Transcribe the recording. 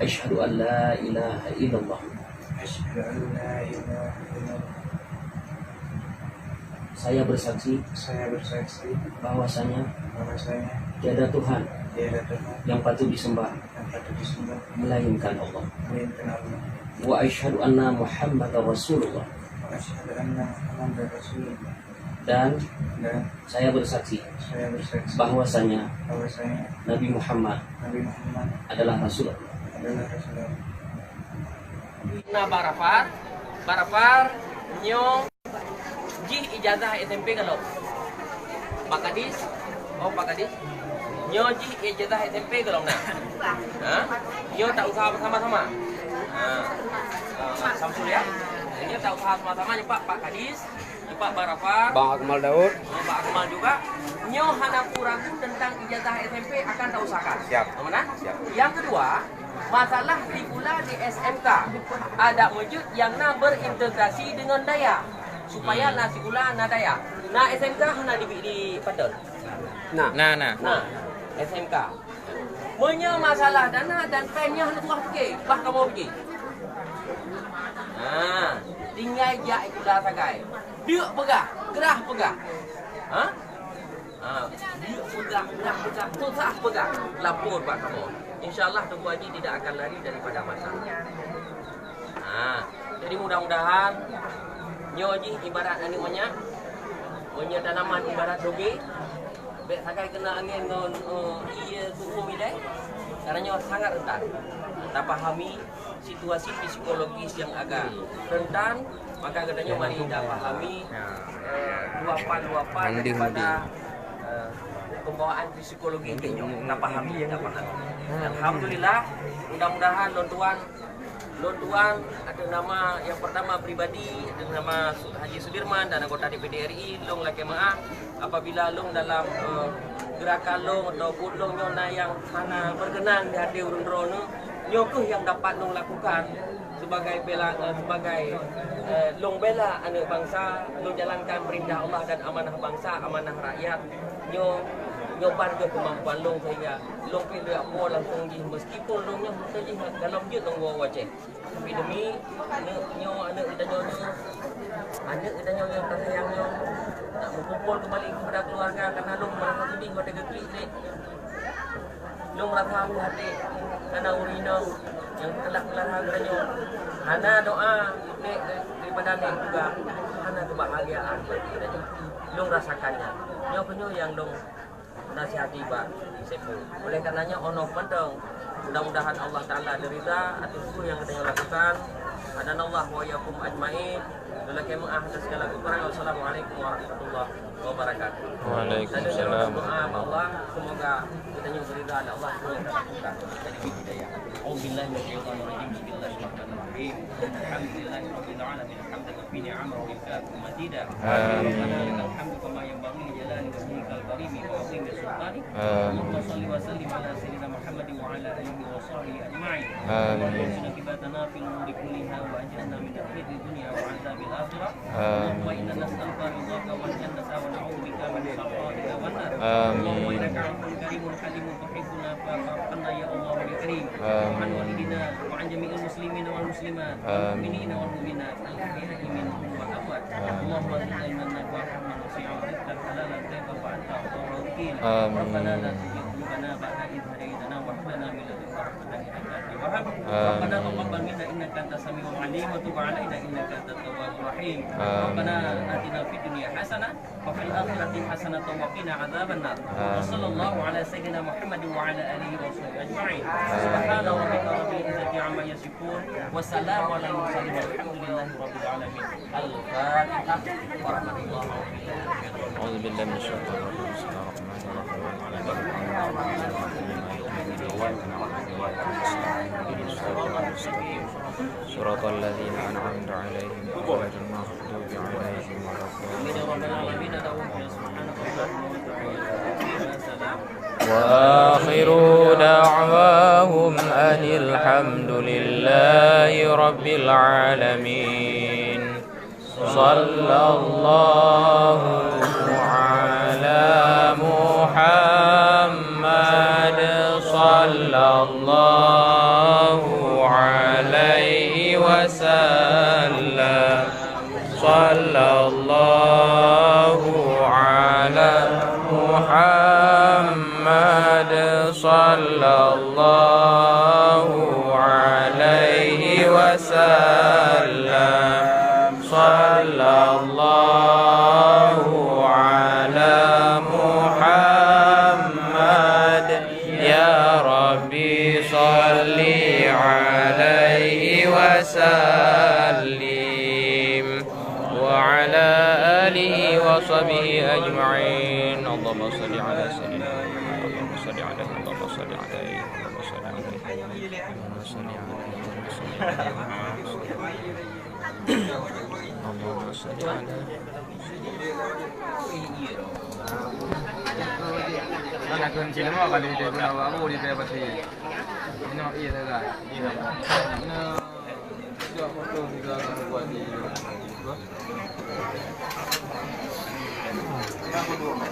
Asyhadu an la ilaha illallah. Asyhadu an la ilaha illallah. Saya bersaksi bahwasanya tiada Tuhan yang patut disembah melainkan Allah. Wa asyhadu anna Muhammadar Rasulullah. Dan saya bersaksi bahwasanya Nabi Muhammad adalah Rasulullah. Nah barafar nyo jih ijazah SMP kalau Pak Kadis nyo jih ijazah SMP kalau nah nyo tak usaha bersama-sama Samsul ya nyo tak usaha sama-sama nyepak Pak Kadis nyepak barafar Bang Akmal Daud Pak Akmal juga nyo hana ragu tentang ijazah SMP akan tak usahakan. Siap. Mana? Siap. Yang kedua, masalah pula di SMK ada wujud yang nak berintegrasi dengan daya supaya nasi gula na daya. Nah SMK hana di padel. Nah SMK. Punya masalah dana dan pennya hana tuah pergi, bah kamu pergi. Nah, tinggal ja itulah sagai. Dia pegah, gerah pegah. Dia pegah, susah pegah. Lapor pak kamu. InsyaAllah Tunggu Haji tidak akan lari daripada masalah. Jadi mudah-mudahan nyoji ibarat animanya, punya tanaman ibarat doge. Bek sakai kena angin dengan ia suhu milai, karena sangat rentan. Tak pahami situasi psikologis yang agak rentan, maka katanya mari kita pahami luapan-luapan daripada pembawaan psikologi itu. Tak pahami. Alhamdulillah, mudah-mudahan Tuan ada nama yang pertama pribadi, ada nama Haji Sudirman dan anggota DPD RI long laki maaf apabila long dalam gerakan long ataupun long nyona yang mana berkenan di hati urun rono nyokuh yang dapat long lakukan sebagai long bela anak bangsa, long jalankan perintah Allah dan amanah bangsa, amanah rakyat, nyoban ke kemampuan long sehingga long pilih apa langsung di meskipun longnya saja dalam dia tunggu wajah tapi demi anak kita yang tersayangnya nak berkumpul kembali kepada keluarga karena long merasa sedih pada keklik ni long merasa hati karena urina yang telah kelahirnya hana doa ni daripada ni juga hana kebahagiaan bagi kita long rasakannya nyo yang long nasihati Pak Sepu. Oleh karenanya ono penting mudah-mudahan Allah Ta'ala derita atas itu yang kita lakukan. Adanallah wa yakum ajmain. Lelaki maaf atas segala kekurangan. Wassalamualaikum warahmatullahi wabarakatuh. Waalaikumsalam. Allah semoga kita derita ada Allah yang lakukan dari hidayah. Auzubillahi minasyaitonir rajim. Bismillahirrahmanirrahim. Alhamdulillahirabbil alamin. Hamdan fi ni'amahu wa kafu madidah. Amin. Alhamdu kama yanbaghi li jalali wajhikal karimi wa 'azimi sultanik. Allahumma shalli wa sallim ala sayyidina Muhammadin wa ala alihi wa sahbihi ajma'in. Amin. Sunnatibatana fil umuri kulliha wa ajirna min khizyi dunya wa 'adzabil akhirah. Amin. Wa inna nas'aluka ridhaka wal jannata wa na'udzu bika min sakhatika wan nar. Allahumma innaka 'afuwwun karimun halimun tuhibbuna fa'afna ya Allah ya karim. An walidina wa an jami'il muslimin wal muslimat wal mu'minina wal mu'minat al-ahya'i minhum wa amwat. Allahumma zidna ilman nafi'an wa wasi'an rizqan halalan tayyiban wa anta arhamur rahimin. Rabbana la tuzigh qulubana ba'da idh hadaytana wa hab lana min ladunka rahmatan innaka antal wahhab. Rabbana taqabbal minna innaka antas samiul 'alim wa tub 'alaina innaka antat tawwabur rahim. Rabbana atina fid dunya hasanah wa fil akhirati hasanah wa qina 'adzaban nar. Wa sallallahu ala sayyidina Muhammadin wa ala alihi wa sahbihi ajma'in. Subhana rabbika rabbil izzati 'amma yasifun wa salamun 'alal mursalin walhamdulillahi rabbil alamin. Al-Fatihah warahmatullahi wabarakatuh. A'udzu billahi minasyaitonir rajim. Shiratal ladzina an'amta 'alaihim ghairil maghdubi 'alaihim waladdallin. Wa akhiru da'wahum anil hamdulillahi rabbil alamin. Sallallahu ala Muhammad sallallahu sallallahu ala Muhammad sallallahu alaihi wasallam sallallahu ala Muhammad ya Rabbi salli alaihi wasallim wa ala alihi wa sahbihi ajma'in. Allahumma salli ala sayyidina Allahumma salli ala Allahumma salli alaihi Allahumma salli alaihi Allahumma salli alaihi Allahumma salli alaihi. Nak kunci nama kali dia guna aku di dapat sini. Ini iya tak? Iya. Nah, sudah foto juga buat di. Aku dua.